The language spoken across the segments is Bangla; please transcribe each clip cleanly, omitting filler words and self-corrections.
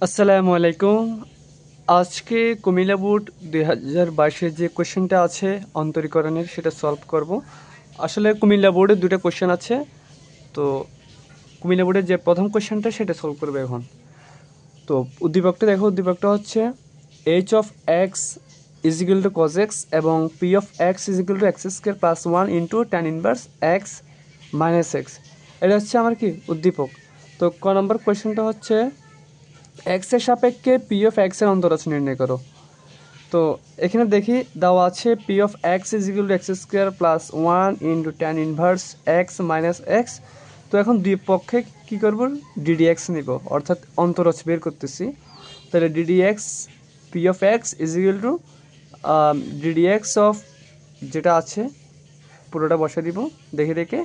আসসালামু আলাইকুম। আজকে কুমিল্লা বোর্ড 2022-এর যে কোশ্চেনটা আছে অন্তরীকরণের সেটা সলভ করব। আসলে কুমিল্লা বোর্ডে দুটো কোশ্চেন আছে, তো কুমিল্লা বোর্ডের যে প্রথম কোশ্চেনটা সেটা সলভ করবে এখন। তো উদ্দীপকটা দেখো, উদ্দীপকটা হচ্ছে h of x is equal to cos x এবং p of x is equal to x square plus 1 into tan inverse x minus x. এটা হচ্ছে আমার কি উদ্দীপক। তো ক নম্বর কোশ্চেনটা হচ্ছে এক্সের সাপেক্ষে পি অফ এক্সের অন্তরাশি নির্ণয় করো। তো এখানে দেখি দেওয়া আছে P of x is equal to x square plus 1 into tan inverse x minus x. তো এখন দুই পক্ষে কী করব, ডিডি এক্স নিব, অর্থাৎ অন্তরাশি বের করতেছি। তাহলে DD x P of x is equal two DD x of যেটা আছে পুরোটা বসে দিব দেখে দেখে।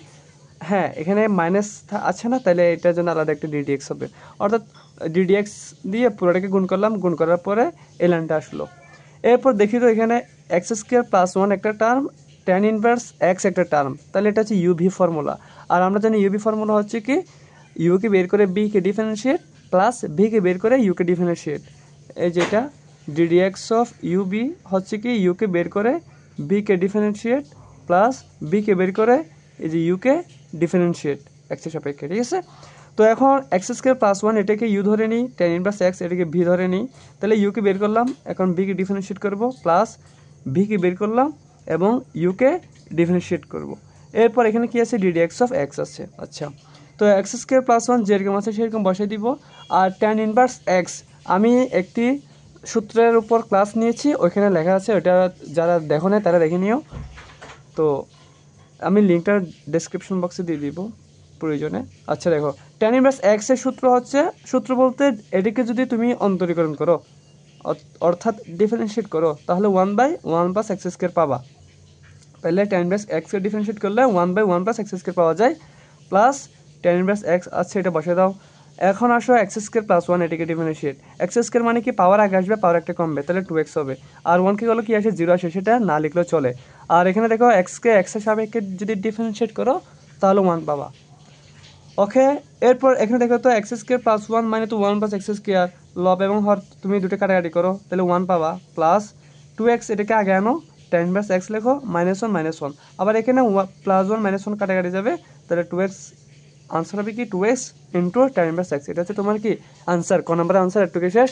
হ্যাঁ, এখানে মাইনাস আছে না, তাহলে এটার জন্য আলাদা একটা ডিডিএক্স হবে, অর্থাৎ ডিডিএক্স দিয়ে পুরোটাকে গুণ করলাম, গুণ করার পরে এই লাইনটা আসলো। এরপর দেখি তো এখানে এক্স স্কোয়ার প্লাস 1 একটা টার্ম, ট্যান ইনভার্স এক্স একটা টার্ম, তাহলে এটা হচ্ছে ইউভি ফর্মুলা। আর আমরা জানি ইউভি ফর্মুলা হচ্ছে কি, ইউকে বের করে বিকে ডিফারেন্সিয়েট প্লাস ভিকে বের করে ইউকে ডিফারেন্সিয়েট। এই যেটা ডিডিএক্স অফ ইউবি হচ্ছে কি, ইউকে বের করে বিকে ডিফারেন্সিয়েট প্লাস বিকে বের করে এই যে ইউকে ডিফারেন্সিয়েট এক্সের সাপেক্ষে, ঠিক আছে। তো এখন এক্স স্কোয়ার প্লাস 1 এটাকে ইউ ধরে নিই, ট্যান ইনভার্স এক্স এটাকে ভি ধরে নিই, তাহলে ইউকে বের করলাম, এখন বিকে ডিফারেন্সিয়েট করব প্লাস ভিকে বের করলাম এবং ইউকে ডিফারেন্সিয়েট করব। এরপর এখানে কি আছে, ডিডিএক্স অফ এক্স আছে। আচ্ছা, তো এক্স স্কোয়ার প্লাস 1 যেরকম আছে সেরকম বসাই দিব। আর ট্যান ইনভার্স এক্স আমি একটি সূত্রের উপর ক্লাস নিয়েছি, ওইখানে লেখা আছে, ওটা যারা দেখো না তারা দেখে নিও। তো আমি লিঙ্কটা ডেসক্রিপশন বক্সে দিয়ে দিব প্রয়োজনে। আচ্ছা দেখো, ট্যান ইনভার্স এক্সের সূত্র হচ্ছে, সূত্র বলতে এটিকে যদি তুমি অন্তরীকরণ করো অর্থাৎ ডিফারেন্সিয়েট করো তাহলে 1/1 প্লাস এক্স স্কোয়ার পাবা। তাহলে ট্যান ইনভার্স এক্সকে ডিফারেন্সিয়েট করলে 1/1 প্লাস এক্স স্কোয়ার পাওয়া যায়, প্লাস ট্যান ইনভার্স এক্স আছে, এটা বসে দাও। এখন আসো এক্স স্কোয়ার প্লাস 1 এটিকে ডিফারেন্সিয়েট, এক্স স্কোয়ার মানে কি পাওয়ার আগে আসবে, পাওয়ার একটা কমবে, তাহলে 2x হবে। আর 1 কি হলো, কি আসে 0 আসে, সেটা না লিখলেও চলে। আর এখানে দেখো এক্সকে এক্সের সাপেক্ষে যদি ডিফারেন্সিয়েট করো তাহলে 1 পাবা। ওকে, এরপর এখানে দেখো তো এক্স স্কোয়ার প্লাস 1 মানে তো 1 প্লাস এক্স স্কোয়ার, লব এবং হর তুমি দুটো কাটাকাটি করো তাহলে 1 পাবা, প্লাস 2x এটাকে আগে আনো, ট্যান ইনভার্স এক্স লেখো -1 আবার এখানে +1 -1 কাটাকাটি যাবে, তাহলে 2x আনসার হবে কি 2x into tan inverse x. এটা হচ্ছে তোমার কি আনসার, ক নম্বরের আনসার একটু শেষ।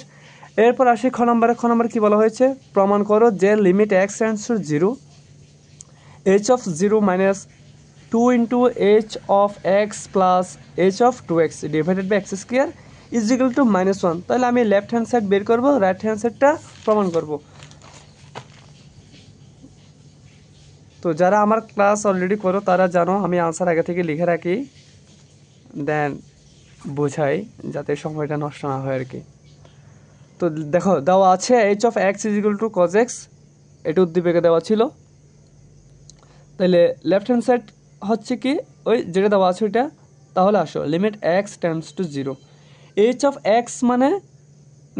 এরপর আসি খ নম্বরে। খ নম্বর কি বলা হয়েছে, প্রমাণ করো যে limit X tends to 0 h of 0 minus 2 into h of x plus h of 2x divided by x square is equal to -1। তাহলে আমি লেফট হ্যান্ড সাইড বের করব, রাইট হ্যান্ড সাইডটা প্রমাণ করব। তো যারা আমার ক্লাস অলরেডি করো তারা জানো আমি আনসার আগে থেকে লিখে রাখি, দেন বোঝাই যাতে সময়টা নষ্ট না হয় আর কি। তো দেখো দেওয়া আছে h of x is equal to cos x, এটা উদ্দীপকে দেওয়া ছিল। তাহলে লেফট হ্যান্ড সাইড হচ্ছে কি ওই যেটা দেওয়া আছে ওইটা। তাহলে আসো limit X tends to 0, H of x মানে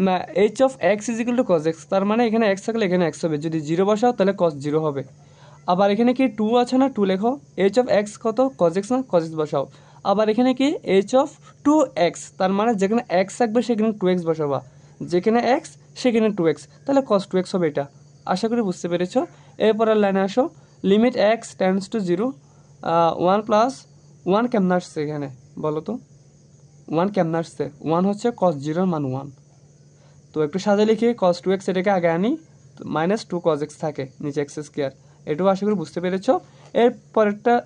না, H of x is equal to cos X, তার মানে এখানে এক্স থাকলে এখানে এক্স হবে, যদি 0 বসাও তাহলে কজ 0 হবে। আবার এখানে কি 2 আছে না, 2 লেখো, এইচ অফ এক্স কত, কজ এক্স না, কজ এক্স বসাও। আবার এখানে কি এইচ অফ 2x, তার মানে যেখানে এক্স থাকবে সেখানে 2x বসাবা, যেখানে এক্স সেখানে 2x, তাহলে কজ 2x হবে। এটা আশা করি বুঝতে পেরেছো। এরপরের লাইনে আসো, limit X tends to 0, 1 plus 1 কেমন আসছে এখানে বলো তো, 1 কেমন আসছে, 1 হচ্ছে cos 0 মান 1। তো একটু সাজে লিখি, cos 2x এটাকে আগে আনি, -2 cos x থাকে নিচে এক্স স্কোয়ার, এটাও আশা করি বুঝতে পেরেছো। এর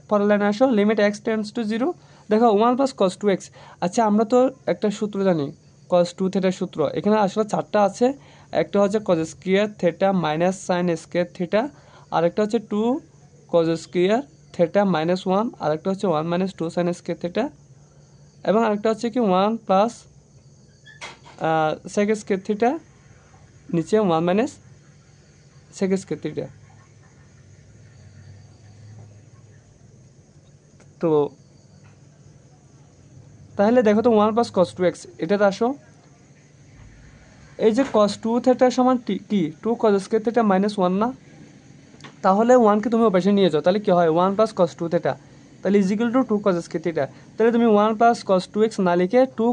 পরের লাইনে আসো, লিমিট এক্স টেন্ডস টু 0, দেখো 1 প্লাস cos 2x। আচ্ছা আমরা তো একটা সূত্র জানি, cos 2 থিটার সূত্র, এখানে আসলে 4টা আছে, একটা হচ্ছে cos square theta minus sine square theta, আরেকটা হচ্ছে 2 cos স্কোয়ার থিটা -1, আরেকটা হচ্ছে 1 - 2 সাইন স্কোয়ার থিটা, এবং আরেকটা হচ্ছে কি 1 প্লাস সেক স্কোয়ার থিটা নিচে 1 - সেক স্কোয়ার থিটা। তো তাহলে দেখো তো 1 প্লাস cos 2x, এটাতে আসো, এই যে cos 2 থিটা সমান কি 2 cos স্কোয়ার থিটা -1 না, তাহলে 1কে তুমি ওপাশে নিয়ে যাও, তাহলে কি হয় 1 প্লাস cos 2 থিটা, তাহলে is equal two 2 cos square theta. তাহলে তুমি 1 প্লাস cos 2x না লিখে 2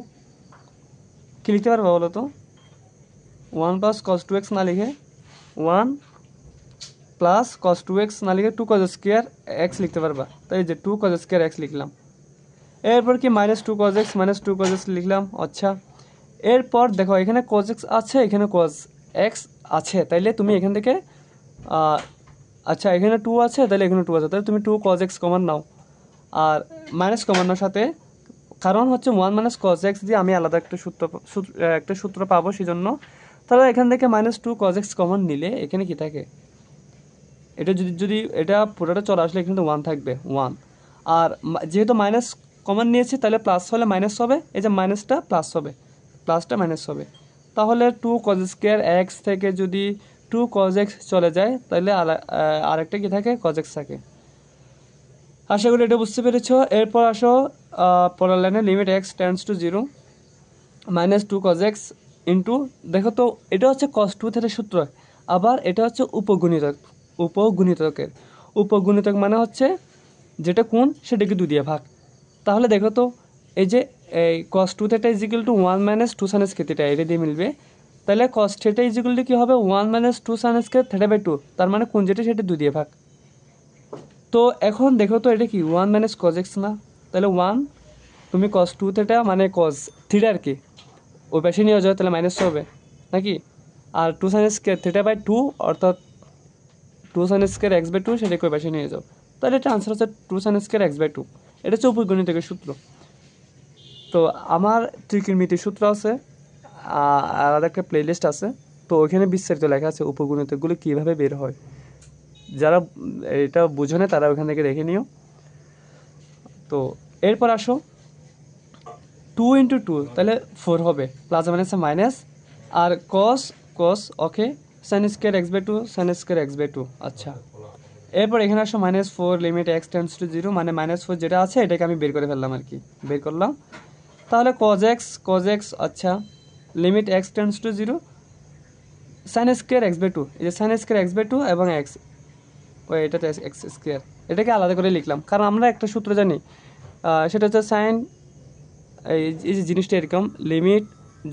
কি লিখতে পারবে বলো তো, 1 প্লাস কস টু এক্স না লিখে 1 প্লাস কস টু এক্স না লিখে 2 কজ স্কোয়ার এক্স লিখতে পারবা, তাই যে 2 কজ স্কোয়ার এক্স লিখলাম। এরপর কি -2 cos x -2 cos x লিখলাম। আচ্ছা, এরপর দেখো এখানে cos x আছে, এখানে cos x আছে, তাইলে তুমি এখান থেকে আচ্ছা এখানে 2 আছে, তাহলে এখানে 2 আছে, তাহলে তুমি 2 cos x কমন নাও। আর মাইনাস কমানোর সাথে, কারণ হচ্ছে 1 - cos x দিয়ে আমি আলাদা একটা সূত্র পাবো, সেই জন্য তাহলে এখান থেকে -2 cos x কমন নিলে এখানে কি থাকে, এটা যদি এটা পুরোটা চলে আসলে এখানে 1 থাকবে 1। আর যেহেতু মাইনাস কমন নিয়েছি, তাহলে প্লাস হলে মাইনাস হবে, এই যে মাইনাসটা প্লাস হবে, প্লাসটা মাইনাস হবে। তাহলে 2 cos স্কোয়ার এক্স থেকে যদি 2 cos x চলে যায়, তাহলে আরেকটা কি থাকে, cos x থাকে। আশা করি এটা বুঝতে পেরেছ। এরপর আসো পরের লাইনে limit X tends to 0 -2 cos x into, দেখো তো এটা হচ্ছে cos 2 থেকে সূত্র, আবার এটা হচ্ছে উপগুণিতকের উপগুণিতক মানে হচ্ছে যেটা কোণ সেটাকে 2 দিয়ে ভাগ। তাহলে দেখো তো এই যে এই cos 2 theta is equal to 1 - 2 sin square theta, এটা দিয়ে মিলবে। তাহলে cos থিটা ইজিক্যাল টু কি হবে, 1 - 2 sin স্কয়ার থিটা বাই 2, তার মানে কোণ যেটা সেটা 2 দিয়ে ভাগ। তো এখন দেখো তো এটা কি 1 - cos x না, তাহলে 1 তুমি cos 2 থিটা মানে cos থিটা আর কি ওই পাশে নিয়ে যাও, তাহলে মাইনাস হবে নাকি। আর 2 sin স্কয়ার থিটা বাই 2 অর্থাৎ 2 sin স্কয়ার x বাই 2 সেটাকে ওই পাশে নিয়ে যাও, তাহলে এটা আনসার হচ্ছে 2 sin স্কয়ার x বাই 2। এটা হচ্ছে উপগণিতকের সূত্র। তো আমার ত্রিকোণমিতির সূত্র আছে, আলাদা একটা প্লেলিস্ট আছে, তো ওইখানে বিস্তারিত লেখা আছে উপগুণিতকগুলো কীভাবে বের হয়। যারা এটা বুঝে না তারা ওখান থেকে দেখে নিও। তো এরপর আসো 2 × 2, তাহলে 4 হবে, প্লাস মাইনাস মাইনাস, আর cos okay sin square x by 2 sin square x by 2। আচ্ছা, এরপর এখানে আসো -4 লিমিট x টেন্ডস টু 0, মানে -4 যেটা আছে এটাকে আমি বের করে ফেললাম আর কি, বের করলাম। তাহলে cos x, আচ্ছা limit x tends to 0 sin square x by 2, এই যে sin স্কয়ার x বাই 2 এবং x, ওই এটাতে x স্কয়ার, এটাকে আলাদা করে লিখলাম কারণ আমরা একটা সূত্র জানি, সেটা হচ্ছে সাইন, এই যে জিনিসটা এরকম, লিমিট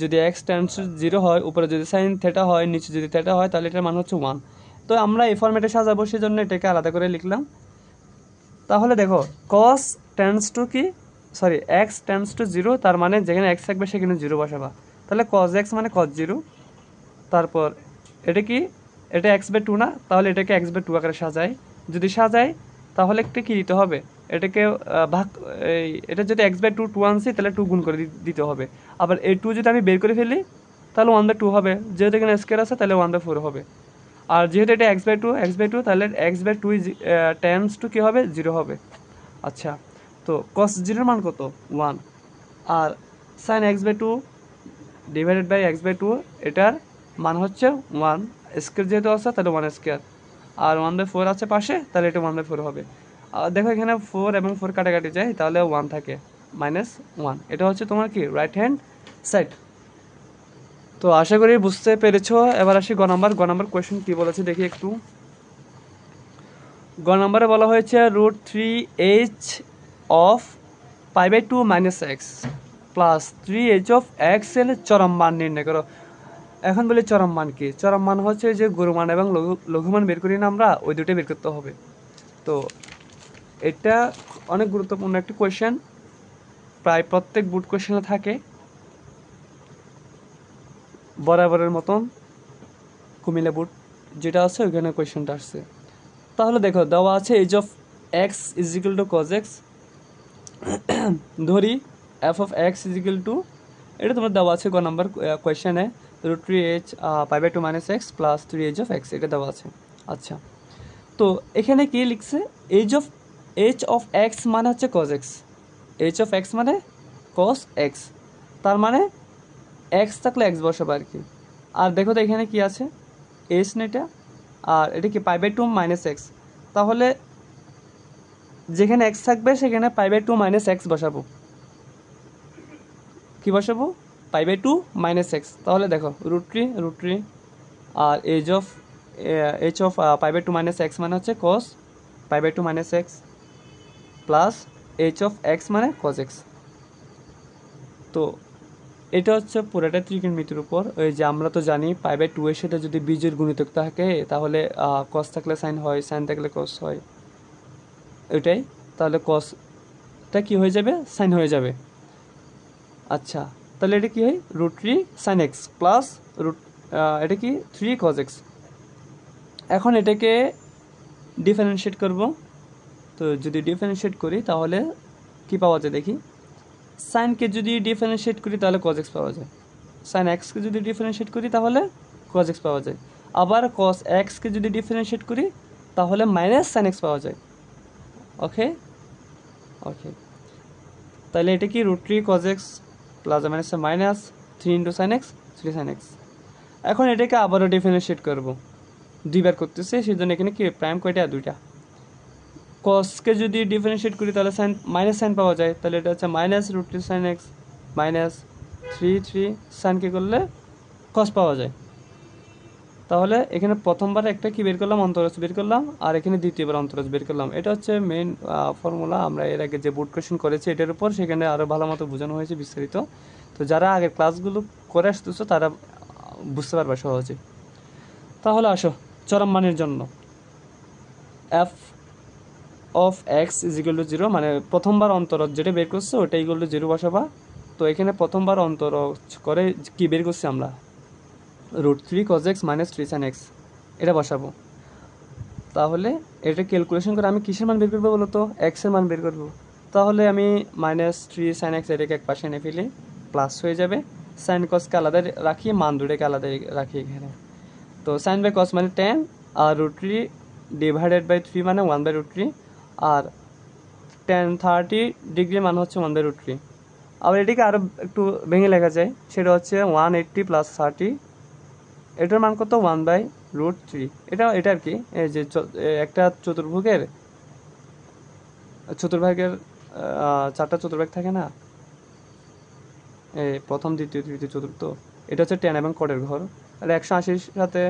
যদি x টেন্ডস টু 0 হয়, উপরে যদি সাইন থিটা হয়, নিচে যদি থিটা হয়, তাহলে এটার মান হচ্ছে 1। তো আমরা এই ফরম্যাটে সাজাবো, সেই জন্য এটাকে আলাদা করে লিখলাম। তাহলে দেখো cos টেন্ডস টু কি, সরি x টেন্ডস টু 0, তার মানে যেখানে x থাকবে সেখানে 0 বসাবা, তাহলে cos x মানে cos 0। তারপর এটা কি, এটা x বাই 2 না, তাহলে এটাকে x বাই 2 আকারে সাজাই, যদি সাজাই তাহলে একটা কি দিতে হবে, এটাকে ভাগ, এটা যদি x বাই 2 আনছি, তাহলে 2 গুণ করে দিতে হবে। আবার এই 2 যদি আমি বের করে ফেলি, তাহলে 1/2 হবে, যেহেতু এখানে স্কয়ার আছে তাহলে 1/4 হবে। আর যেহেতু এটা x বাই 2, তাহলে x বাই 2 টেন্ডস টু কী হবে, 0 হবে। আচ্ছা, তো cos 0 এর মান কত, 1। আর sin x by 2 divided by x by 2, এটার মান হচ্ছে 1, স্কয়ার যেহেতু আছে তাহলে 1 স্কয়ার, আর 1/4 আছে পাশে, তাহলে এটা 1/4 হবে। দেখো এখানে 4 এবং 4 কাটাকাটি যায়, তাহলে 1 থাকে, -1। এটা হচ্ছে তোমার কি রাইট হ্যান্ড সাইড। তো আশা করি বুঝতে পেরেছো। এবার আসি গ নাম্বার কোয়েশ্চেন কী বলেছে দেখি একটু। গ নম্বরে বলা হয়েছে √3h of π/2 - x plus 3h of x এর চরম মান নির্ণয় করো। এখন বলি চরম মান কি, চরম মান হচ্ছে যে গুরুমান এবং লঘুমান বের করি না আমরা, ওই দুটোই বের করতে হবে। তো এটা অনেক গুরুত্বপূর্ণ একটি কোয়েশ্চেন, প্রায় প্রত্যেক বোর্ড কোয়েশ্চেনে থাকে বরাবরের মতন, কুমিল্লা বোর্ড যেটা আছে ওইখানে কোয়েশ্চেনটা আসছে। তাহলে দেখো দেওয়া আছে h of x is equal to cos x, ধরি f of x is equal to, এটা তোমার দেওয়া আছে গ নাম্বার কোয়েশ্চেনে, √3h π/2 - x plus 3h of x, এটা দেওয়া আছে। আচ্ছা, তো এখানে কি লিখছে, এইচ অফ এক্স মানে হচ্ছে cos x, h of x মানে কস এক্স, তার মানে এক্স থাকলে এক্স বসাবো আর কি। আর দেখো তো এখানে কি আছে, এইচ না এটা, আর এটা কি π/2 - x, তাহলে যেখানে x থাকবে সেখানে π/2 - x বসাবো, কি বসাবো, π/2 - x। তাহলে দেখো √3 আর এইচ অফ π/2 - x মানে হচ্ছে cos π/2 - x plus H of x মানে cos x। তো এটা হচ্ছে পুরোটা ত্রিকোণমিতির উপর। ওই যে আমরা তো জানি π/2 এর সাথে যদি বীজের গুণিতক থাকে তাহলে কস থাকলে সাইন হয়, সাইন থাকলে কস হয়, ওইটাই। তাহলে কসটা কি হয়ে যাবে, সাইন হয়ে যাবে। আচ্ছা, তাহলে এটা কি হয়, √3 sin x প্লাস এটা কি 3 cos x। এখন এটাকে ডিফারেন্সিয়েট করব। তো যদি ডিফারেন্সিয়েট করি তাহলে কি পাওয়া যায় দেখি। সাইনকে যদি ডিফারেন্সিয়েট করি তাহলে cos x পাওয়া যায়, সাইন এক্সকে যদি ডিফারেন্সিয়েট করি তাহলে cos x পাওয়া যায়, আবার cos x কে যদি ডিফারেন্সিয়েট করি তাহলে মাইনাস সাইন x পাওয়া যায়। ওকে ওকে, তাহলে এটা কি √3 cos x plus minus minus 3 sin x 3 sin x। এখন এটাকে আবারও ডিফারেন্সিয়েট করব, দুইবার করতেছে, সেই জন্য এখানে কি প্রাইম কয়টা, দুইটা। কসকে যদি ডিফারেন্সিয়েট করি তাহলে সাইন মাইনাস সাইন পাওয়া যায়, তাহলে এটা হচ্ছে মাইনাস √3 sin x মাইনাস 3 সাইনকে করলে কস পাওয়া যায়। তাহলে এখানে প্রথমবার একটা কি বের করলাম, অন্তরজ বের করলাম, আর এখানে দ্বিতীয়বার অন্তরজ বের করলাম। এটা হচ্ছে মেইন ফর্মুলা। আমরা এর আগে যে বোর্ড কোয়েশ্চেন করেছি এটার উপর, সেখানে আরও ভালো মতো বোঝানো হয়েছে বিস্তারিত। তো যারা আগের ক্লাসগুলো করে আসতেছো তারা বুঝতে পারবে সহজে। তাহলে আসো চরম মানের জন্য f of x = 0, মানে প্রথমবার অন্তরজ যেটা বের করছে ওটা = 0 বসাবা। তো এখানে প্রথমবার অন্তরজ করে কি বের করছি আমরা, √3 cos x minus 3 sin x এটা বসাবো। তাহলে এটা ক্যালকুলেশন করে আমি কিসের মান বের করবো বলো তো, x এর মান বের করবো। তাহলে আমি মাইনাস 3 sin x এটাকে এক পাশে এনে ফেলি, প্লাস হয়ে যাবে। সাইন কসকে আলাদা রাখি, মান দুটোকে আলাদা রাখি এখানে। তো সাইন বাই কস মানে 10, আর √3 ডিভাইডেড বাই 3 মানে 1/√3, আর tan 30 ডিগ্রি মান হচ্ছে 1/√3। আবার এটিকে আরও একটু ভেঙে লেখা যায়, সেটা হচ্ছে 180 + 30, এটার মান কত, 1/√3। এটা আর কি, এই যে একটা চতুর্ভাগের চারটা চতুর্ভাগ থাকে না, এই প্রথম দ্বিতীয় তৃতীয় চতুর্থ, এটা হচ্ছে tan এবং cot এর ঘর। তাহলে 180-র সাথে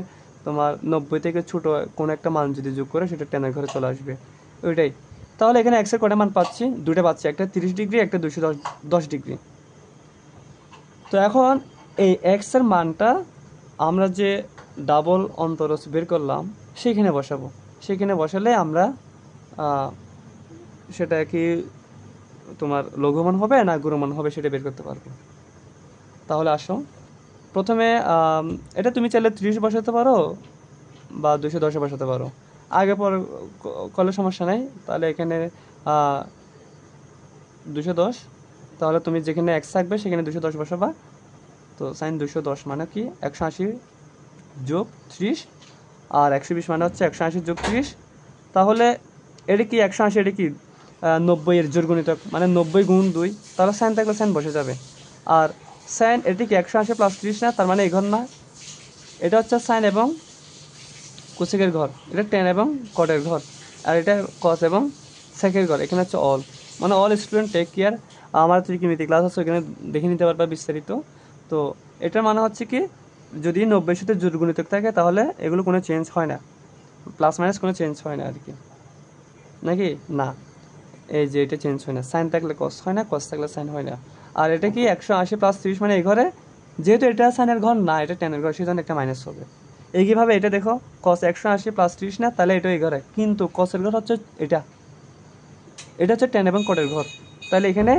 তোমার 90 থেকে ছোটো কোনো একটা মান যদি যোগ করে সেটা tan এর ঘরে চলে আসবে, ওইটাই। তাহলে এখানে x এর কটা মান পাচ্ছি, দুটো পাচ্ছি, একটা 30 ডিগ্রি, একটা 210 ডিগ্রি। তো এখন এই x এর মানটা আমরা যে ডাবল অন্তরজ বের করলাম সেইখানে বসাবো। সেখানে বসালে আমরা সেটা কি তোমার লঘুমান হবে না গুণমান হবে সেটা বের করতে পারবো। তাহলে আসো প্রথমে এটা তুমি চাইলে 30 বসাতে পারো বা 210 বসাতে পারো, আগে পর করলে সমস্যা নেই। তাহলে এখানে 210, তাহলে তুমি যেখানে x থাকবে সেখানে 210 বসাবা। তো সাইন 210 মানে কি 180 যোগ 30, আর 120 মানে হচ্ছে 180 যোগ 30। তাহলে এটা কি 180, এটা কি 90 এর জোর গুণিতক, মানে 90 গুণ 2, তাহলে সাইন থাকলে সাইন বসে যাবে। আর সাইন এটা কি 180 + 30 না, তার মানে এই ঘর না, এটা হচ্ছে সাইন এবং কোসেকের ঘর, এটা tan এবং cot এর ঘর, আর এটা cos এবং সেকের ঘর। এখানে হচ্ছে অল, মানে অল স্টুডেন্ট টেক কেয়ার, আমার ত্রিকোণমিতি ক্লাস আছে ওখানে দেখে নিতে পারবা বিস্তারিত। তো এটার মানে হচ্ছে কি, যদি 90-এর সাথে জোড় গুণিতক থাকে তাহলে এগুলো কোনো চেঞ্জ হয় না, প্লাস মাইনাস কোনো চেঞ্জ হয় না আর কি, নাকি না, এই যে এটা চেঞ্জ হয় না, সাইন থাকলে কস হয় না, কস থাকলে সাইন হয় না। আর এটা কি 180 + 30 মানে এই ঘরে, যেহেতু এটা সাইনের ঘর না, এটা ট্যানের ঘর, সেজন্য একটা মাইনাস হবে। এইভাবে এটা দেখো cos 180 + 30 না, তাহলে এটা এই ঘরে, কিন্তু কসের ঘর হচ্ছে এটা হচ্ছে tan এবং cot এর ঘর, তাহলে এখানে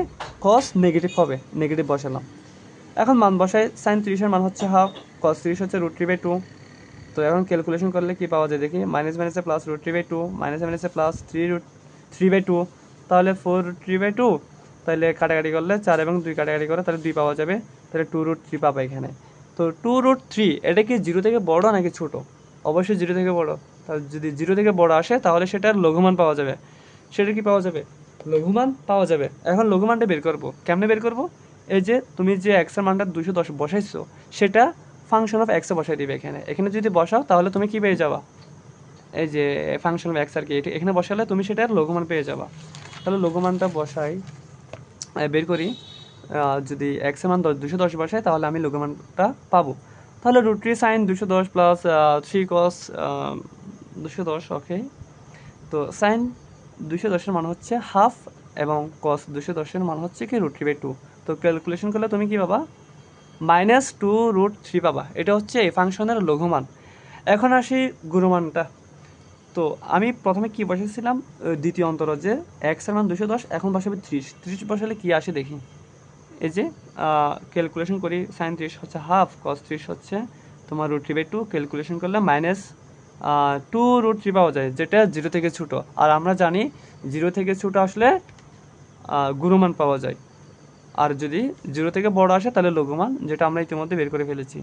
cos নেগেটিভ হবে, নেগেটিভ বসালাম। এখন মান বসাই, সাইন 30 এর মান হচ্ছে হাফ, cos 30 হচ্ছে √3/2। তো এখন ক্যালকুলেশন করলে কি পাওয়া যায় দেখি, মাইনাস মাইনাসে প্লাস √3/2, মাইনাসে মাইনাসে প্লাস 3/2, তাহলে 4√3/2, তাহলে কাটাকাটি করলে 4 এবং 2 কাটাকাটি করে তাহলে 2 পাওয়া যাবে, তাহলে 2√3 পাবা এখানে। তো 2√3 এটা কি 0 থেকে বড় নাকি ছোট, অবশ্যই 0 থেকে বড়। তাহলে যদি 0 থেকে বড় আসে তাহলে সেটার লঘুমান পাওয়া যাবে, সেটা কি পাওয়া যাবে, লঘুমান পাওয়া যাবে। এখন লঘুমানটা বের করব, কেমনে বের করব, এই যে তুমি যে x এর মানটা 210 বসাইছো সেটা ফাংশন অফ এক্সে বসাই দিবে এখানে যদি বসাও তাহলে তুমি কি পেয়ে যাবা, এই যে ফাংশন অফ এক্স আর কি, এখানে বসালে তুমি সেটার লঘুমান পেয়ে যাবা। তাহলে লঘুমানটা বসাই, বের করি, যদি এক্স এর মান 210 বসাই তাহলে আমি লঘুমানটা পাবো। তাহলে √3 sin 210 প্লাস 3 cos 210, ওকে। তো সাইন 210 এর মান হচ্ছে হাফ এবং cos 210 এর মান হচ্ছে কি √3/2। তো ক্যালকুলেশন করলে তুমি কি পাবা, -2√3 পাবা। এটা হচ্ছে এই ফাংশনের লঘুমান। এখন আসি গুণমানটা। তো আমি প্রথমে কি বসেছিলাম, দ্বিতীয় অন্তরজে x এর মান 210, এখন বসাবে 30 বসালে কি আসে দেখি। এই যে ক্যালকুলেশন করি, sin 30 হচ্ছে হাফ, cos 30 হচ্ছে তোমার √3/2, ক্যালকুলেশন করলে -2√3 পাওয়া যায়, যেটা 0 থেকে ছোট। আর আমরা জানি 0 থেকে ছোট আসলে গুণমান পাওয়া যায়, আর যদি 0 থেকে বড় আসে তাহলে লঘুমান, যেটা আমরা ইতিমধ্যে বের করে ফেলেছি।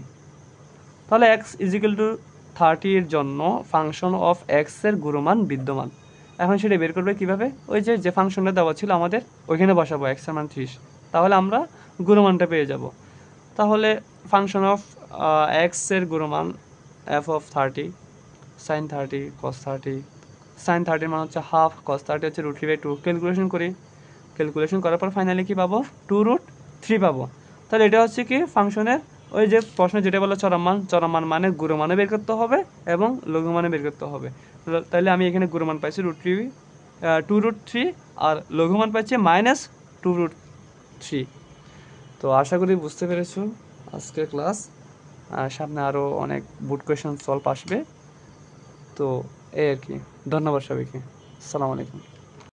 তাহলে x = 30 এর জন্য ফাংশন অফ x এর গুণমান বিদ্যমান। এখন সেটা বের করবে কিভাবে? ওই যে ফাংশনটা দেওয়া ছিল আমাদের, ওইখানে বসাবো x এর মান 30, তাহলে আমরা গুণমানটা পেয়ে যাব। তাহলে ফাংশন অফ x এর গুণমান f(30) sin 30 cos 30, sin 30 মান হচ্ছে হাফ, cos 30 হচ্ছে √3/2, ক্যালকুলেশন করি, ক্যালকুলেশন করার পর ফাইনালি কি পাবো, 2√3 পাবো। তাহলে এটা হচ্ছে কি ফাংশনের ওই যে প্রশ্নে যেটা বলো চরম মান মানে গুণমানে বের করতে হবে এবং লঘুমানে বের করতে হবে। তাহলে আমি এখানে গুণমান পাইছি √2√3 আর লঘুমান পাইছি -2√3। তো আশা করি বুঝতে পেরেছো আজকের ক্লাস। সামনে আরও অনেক বোর্ড কোয়েশন সলভ আসবে। তো এই আর কি। ধন্যবাদ সবাইকে। আসসালামু আলাইকুম।